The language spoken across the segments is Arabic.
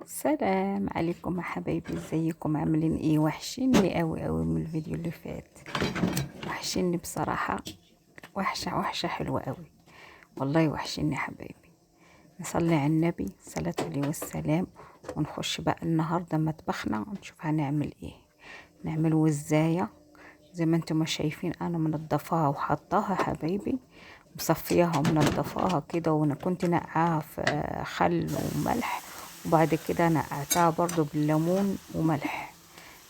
السلام عليكم يا حبايبي، ازيكم؟ عاملين ايه؟ وحشيني قوي قوي من الفيديو اللي فات. وحشيني بصراحة. وحشة حلوة قوي. والله وحشيني يا حبايبي. نصلي على النبي صلاة الله والسلام. ونخش بقى النهاردة مطبخنا ونشوف هنعمل ايه. نعمل وزاية زي ما انتم ما شايفين. انا منضفاها وحطاها يا حبايبي، مصفياها ومنضفاها كده، وانا كنت نقعاها في خل وملح، وبعد كده نقعتها برضو بالليمون وملح.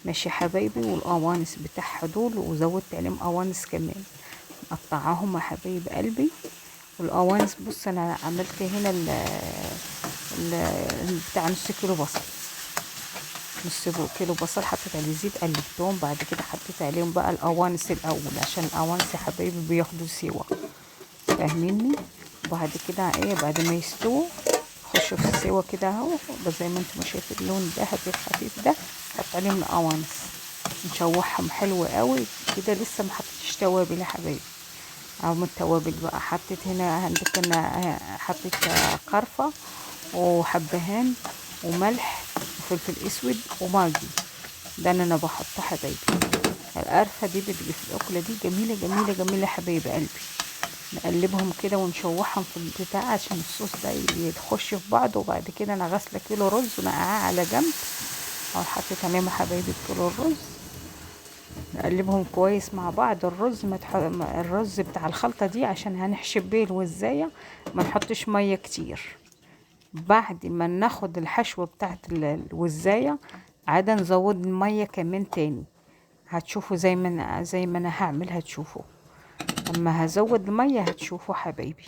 ماشي يا حبايبي. والقوانص بتاعها دول وزودت عليهم قوانص كمان، مقطعاهم يا حبايب قلبي. والقوانص بص انا عملت هنا بتاع نص كيلو بصل. نص كيلو بصل حطيت عليه زيت، قلبتهم، بعد كده حطيت عليهم بقى القوانص الاول، عشان القوانص يا حبايبي بياخدوا سوا، فاهميني؟ وبعد كده ايه، بعد ما يستووا خشوا في السوا كده اهو، زي ما انتم شايفين اللون الذهبي الخفيف ده. حط عليهم القوانص، نشوحهم حلو قوي كده. لسه ما حطيتش توابل يا حبايبي، او من التوابل بقى. حطيت هنا عندك انا حطيت قرفه وحبهان وملح وفلفل اسود وماجي. ده انا بحطها حبايبي. القرفه دي بتجي في الاكله دي جميله جميله جميله حبايب قلبي. نقلبهم كده ونشوحهم في البتاع عشان الصوص ده يخش في بعض. وبعد كده انا غاسله كيلو رز ونقعاه على جنب، او حطيت عليهم يا حبايبي كيلو الرز. نقلبهم كويس مع بعض. الرز الرز بتاع الخلطه دي عشان هنحشي بيه الوزايه، ما نحطش ميه كتير. بعد ما ناخد الحشوه بتاعت الوزايه عاده نزود الميه كمان تاني. هتشوفوا زي ما انا هعمل، هتشوفوا لما هزود الميه هتشوفوا حبايبي.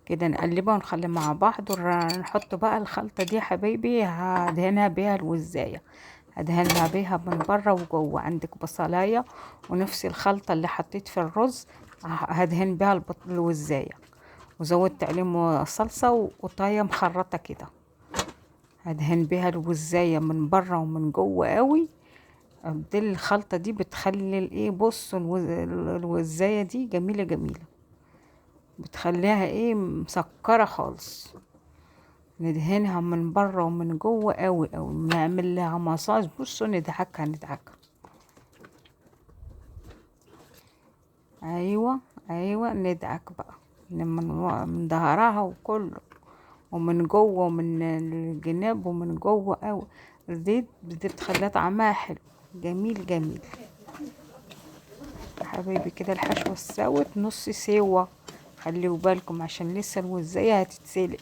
كده نقلبها ونخلي مع بعض. نحط بقى الخلطة دي يا حبايبي، هدهنها بيها الوزاية. هدهنها بيها من بره وجوه. عندك بصلاية ونفس الخلطة اللي حطيت في الرز هدهن بيها الوزاية. وزودت عليهم صلصة وطاية مخرطة كده، هدهن بيها الوزاية من بره ومن جوه قوي. دي الخلطة دي بتخلي الايه، بصوا الوزاية دي جميلة جميلة، بتخليها ايه، مسكرة خالص. ندهنها من بره ومن جوه قوي قوي، نعمل لها مساج. بصوا ندعكها ندعكها. ايوه ايوه، ندعك بقى من ظهرها وكله، ومن جوه ومن الجناب ومن جوه قوي. دي بتخليها طعمها حلو، جميل جميل يا حبايبي. كده الحشوة استوت نص سوا. خليوا بالكم عشان لسه الوزاية هتتسلق.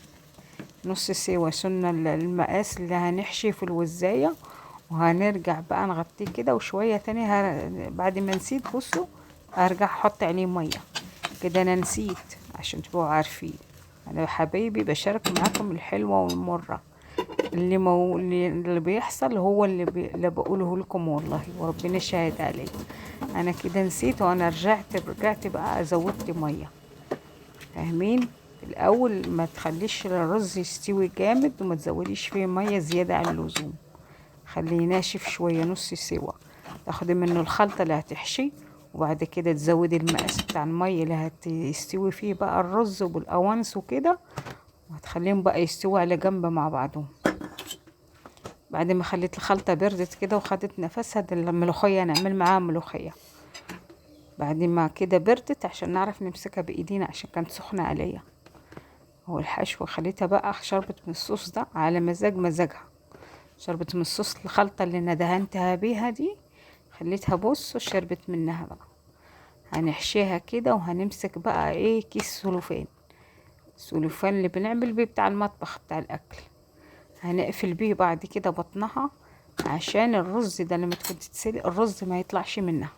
نص سوا سنة المقاس اللي هنحشي في الوزاية. وهنرجع بقى نغطيه كده وشوية تاني بعد ما نسيت بصوا هرجع احط عليه مية. كده انا نسيت عشان تبقوا عارفين. انا يا حبايبي بشارك معاكم الحلوة والمرة. اللي بيحصل هو اللي بقوله لكم والله، وربنا شاهد عليه. انا كده نسيت، وانا رجعت بقى زودت مية، فاهمين؟ الاول ما تخليش الرز يستوي جامد، وما تزوديش فيه ميه زياده عن اللزوم. خليه ناشف شويه نص سوا. تاخدي منه الخلطه اللي هتحشي، وبعد كده تزودي المقاس بتاع الميه اللي هتستوي فيه بقى الرز والقوانص وكده، وهتخليهم بقى يستووا على جنب مع بعضهم. بعد ما خليت الخلطه بردت كده وخدت نفسها، الملوخيه نعمل معاها ملوخيه. بعد ما كده بردت عشان نعرف نمسكها بايدينا عشان كانت سخنه عليا. هو الحشوة خليتها بقى شربت من الصوص ده على مزاجها. شربت من الصوص الخلطة اللي انا دهنتها بيها دي، خليتها بص شربت منها بقى. هنحشيها كده وهنمسك بقى ايه، كيس سلوفان. السلوفان اللي بنعمل بيه بتاع المطبخ بتاع الاكل، هنقفل بيه بعد كده بطنها، عشان الرز ده لما تكون تتسلق الرز ما يطلعش منها.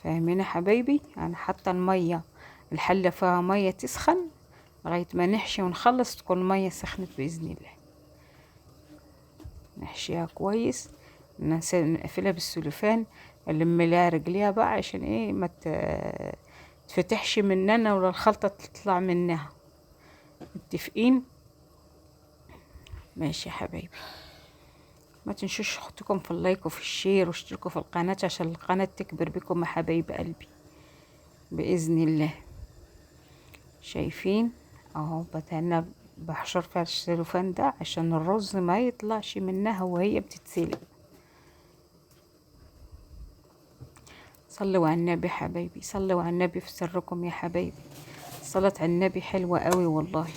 فاهمين يا حبايبي؟ انا حاطه الميه، الحله فيها ميه تسخن لغايه ما نحشي ونخلص تكون الميه سخنت باذن الله. نحشيها كويس، نقفلها بالسلوفان، نلم لها رجليها بقى عشان ايه ما تفتحش مننا ولا الخلطة تطلع منها. متفقين؟ ماشي يا حبايبي. ما تنسوش اخوتكم في اللايك وفي الشير، واشتركوا في القناة عشان القناة تكبر بكم يا حبايب قلبي بإذن الله. شايفين اهو بدأنا بحشر فيها السلوفان ده عشان الرز ما يطلعش منها وهي بتتسلق. صلوا على النبي حبايبي، صلوا على النبي في سركم يا حبايبي. صلاة على النبي حلوة قوي والله،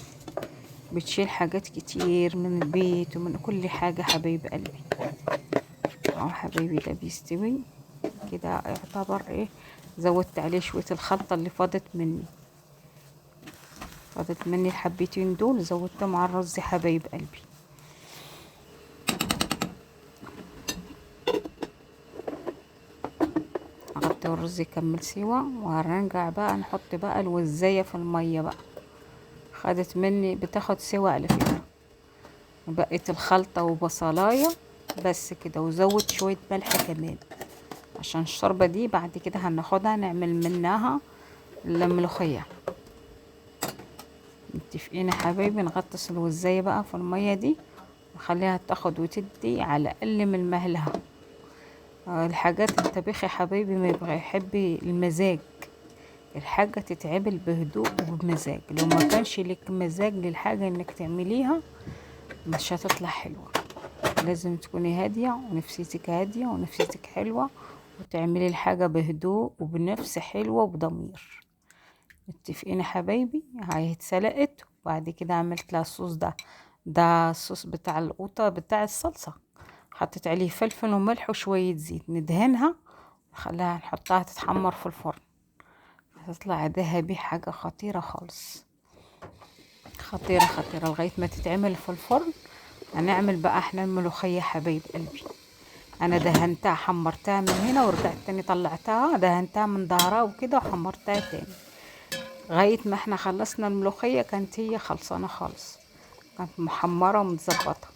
بتشيل حاجات كتير من البيت ومن كل حاجة حبايب قلبي. اهو حبايبي ده بيستوي كده، يعتبر ايه، زودت عليه شوية الخلطة اللي فاضت مني الحبتين دول، زودتهم على الرز حبايب قلبي. اغطي الرز يكمل سوا، وهنرجع بقى نحط بقى الوزاية في المية بقى. خدت مني بتاخد سوا على فكرة. بقيت الخلطة وبصلاية بس كده، وزود شوية ملح كمان عشان الشوربة دي بعد كده هناخدها نعمل منها الملوخية. متفقين يا حبايبي؟ نغطس الوزاية بقى في المية دي وخليها تاخد وتدي على اقل من مهلها. الحاجات الطبيخ يا حبايبي ما يبغى يحب المزاج، الحاجة تتعمل بهدوء وبمزاج. لو ما كانش لك مزاج للحاجة انك تعمليها مش هتطلع حلوة. لازم تكوني هادية ونفسيتك هادية ونفسيتك حلوة، وتعملي الحاجة بهدوء وبنفس حلوة وبضمير. متفقين يا حبايبي؟ هاي اتسلقت وبعد كده عملت لها الصوص ده الصوص بتاع القوطة بتاع الصلصة. حطيت عليه فلفل وملح وشوية زيت، ندهنها نخليها نحطها تتحمر في الفرن، هتطلع ذهبي. حاجة خطيرة خالص، خطيرة خطيرة لغاية ما تتعمل في الفرن. هنعمل بقى احنا الملوخية حبايب قلبي. انا دهنتها حمرتها من هنا ورجعت تاني طلعتها دهنتها من ظهرها وكده وحمرتها تاني لغاية ما احنا خلصنا الملوخية. كانت هي خلصانة خالص، كانت محمرة ومتظبطة.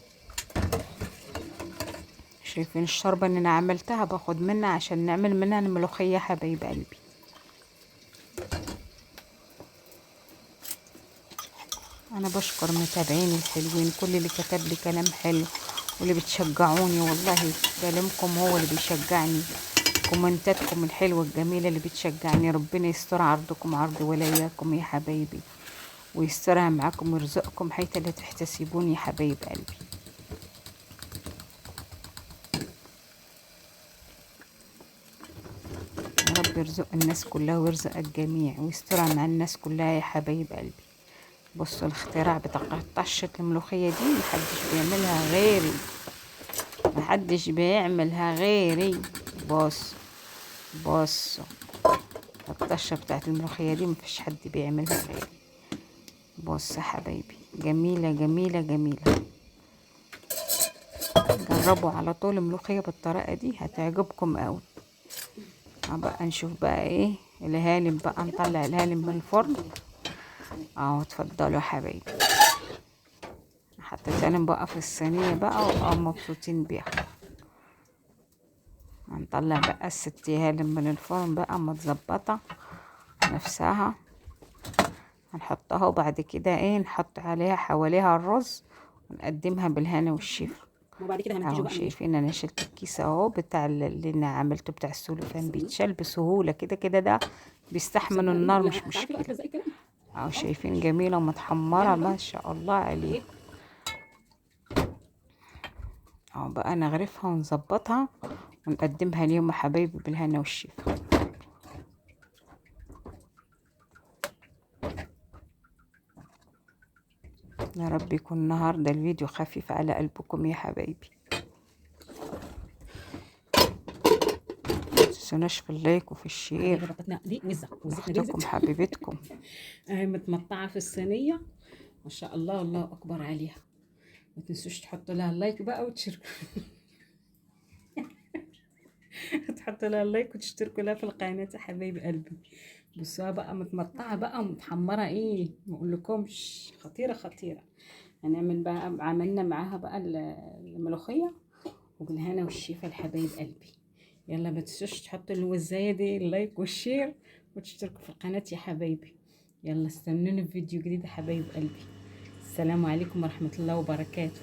شايفين الشوربة اللي انا عملتها باخد منها عشان نعمل منها الملوخية حبايب قلبي. انا بشكر متابعيني الحلوين، كل اللي كتب لي كلام حلو واللي بتشجعوني، والله كلامكم هو اللي بيشجعني، كومنتاتكم الحلوة الجميلة اللي بتشجعني. ربنا يستر عرضكم عرض ولاياكم يا حبايبي، ويسترها معاكم ويرزقكم حيث لا تحتسبون يا حبايب قلبي. يا رب يرزق الناس كلها ويرزق الجميع ويسترها مع الناس كلها يا حبايب قلبي. بصوا الاختراع بتاع طشة الملوخية دي محدش بيعملها غيري، محدش بيعملها غيري. بصوا الطشة بتاعت الملوخية دي مفيش حد بيعملها غيري. بص يا حبايبي، جميلة جميلة جميلة. جربوا على طول الملوخية بالطريقة دي هتعجبكم قوي. بقى نشوف بقى ايه الهانم بقى، نطلع الهانم من الفرن. اتفضلوا يا حبايبي. حطيت الهانم بقى في الصينية بقى مبسوطين بيها. هنطلع بقى الست هانم من الفرن بقى متظبطة نفسها، هنحطها وبعد كده ايه نحط عليها حواليها الرز ونقدمها بالهنا والشفا. وبعد كده اهو شايفين انا شلت الكيس اهو بتاع اللي انا عملته بتاع السولوفان، بيتشال بسهوله كده كده، ده بيستحمل النار مش مشكله. اهو شايفين جميله ومتحمره ما شاء الله عليه. اهو بقى نغرفها ونظبطها ونقدمها اليوم يا حبايبي بالهنا والشفا. يا رب يكون النهارده الفيديو خفيف على قلبكم يا حبايبي. متنسوناش في اللايك وفي الشير. دي اختكم حبيبتكم متمطعه في الصينيه ما شاء الله، الله اكبر عليها. ما تنسوش تحطوا لها اللايك بقى وتشتركوا تحطوا لها اللايك وتشتركوا لها في القناه يا حبايب قلبي. بصوها بقى متمطعه بقى ومتحمره، ايه ما اقولكمش، خطيره خطيره. هنعمل بقى، عملنا معاها بقى الملوخيه وبالهنا والشيفه لحبايب قلبي. يلا ما تنسوش تحطوا الوزايه دي اللايك والشير وتشتركوا في القناه يا حبايبي. يلا استنوني في فيديو جديد يا حبايب قلبي. السلام عليكم ورحمه الله وبركاته.